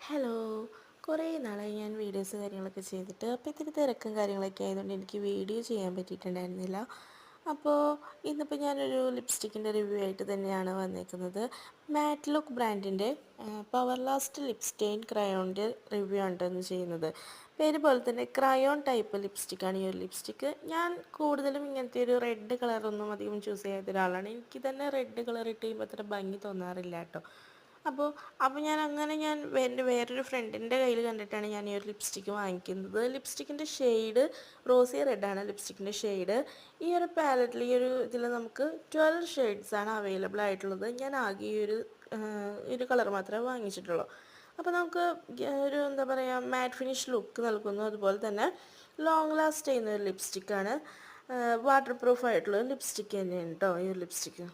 Hello. കുറേ നാളായി ഞാൻ വീഡിയോസ് കാര്യങ്ങളൊക്കെ ചെയ്തിട്ട്. അപ്പോൾ ഇത്തിരി തിരക്കും കാര്യങ്ങളൊക്കെ ആയതുകൊണ്ട് എനിക്ക് വീഡിയോ ചെയ്യാൻ പറ്റിയിട്ടുണ്ടായിരുന്നില്ല. അപ്പോൾ ഇന്നിപ്പോൾ ഞാനൊരു ലിപ്സ്റ്റിക്കിൻ്റെ റിവ്യൂ ആയിട്ട് തന്നെയാണ് വന്നേക്കുന്നത്. മാറ്റ് ലുക്ക് ബ്രാൻഡിൻ്റെ പവർ ലാസ്റ്റ് ലിപ്സ്റ്റെയിൻ ക്രയോണിൻ്റെ റിവ്യൂ ആണ് ഇന്ന് ചെയ്യുന്നത്. പേര് പോലെ തന്നെ ക്രയോൺ ടൈപ്പ് ലിപ്സ്റ്റിക്കാണ് ഈ ഒരു ലിപ്സ്റ്റിക്ക്. ഞാൻ കൂടുതലും ഇങ്ങനത്തെ ഒരു റെഡ് കളറൊന്നും അധികം ചൂസ് ചെയ്യാത്ത ഒരാളാണ്. എനിക്ക് തന്നെ റെഡ് കളർ ഇട്ട് കഴിയുമ്പോൾ അത്ര ഭംഗി തോന്നാറില്ല കേട്ടോ. അപ്പോൾ അപ്പോൾ ഞാൻ എൻ്റെ വേറൊരു ഫ്രണ്ടിൻ്റെ കയ്യിൽ കണ്ടിട്ടാണ് ഞാൻ ഈ ഒരു ലിപ്സ്റ്റിക്ക് വാങ്ങിക്കുന്നത്. ലിപ്സ്റ്റിക്കിൻ്റെ ഷെയ്ഡ് റോസി റെഡാണ് ലിപ്സ്റ്റിക്കിൻ്റെ ഷെയ്ഡ്. ഈ ഒരു പാലറ്റിൽ ഈ ഒരു ഇതിൽ നമുക്ക് 12 ഷെയ്ഡ്സാണ് അവൈലബിൾ ആയിട്ടുള്ളത്. ഞാൻ ആകെ ഈ ഒരു കളർ മാത്രമേ വാങ്ങിച്ചിട്ടുള്ളൂ. അപ്പോൾ നമുക്ക് ഒരു എന്താ പറയുക മാറ്റ് ഫിനിഷ് ലുക്ക് നൽകുന്നു. അതുപോലെ തന്നെ ലോങ് ലാസ്റ്റ് ചെയ്യുന്ന ഒരു ലിപ്സ്റ്റിക്കാണ്. വാട്ടർ പ്രൂഫ് ആയിട്ടുള്ള ലിപ്സ്റ്റിക്ക് തന്നെയാണ് കേട്ടോ ഈ ഒരു ലിപ്സ്റ്റിക്ക്.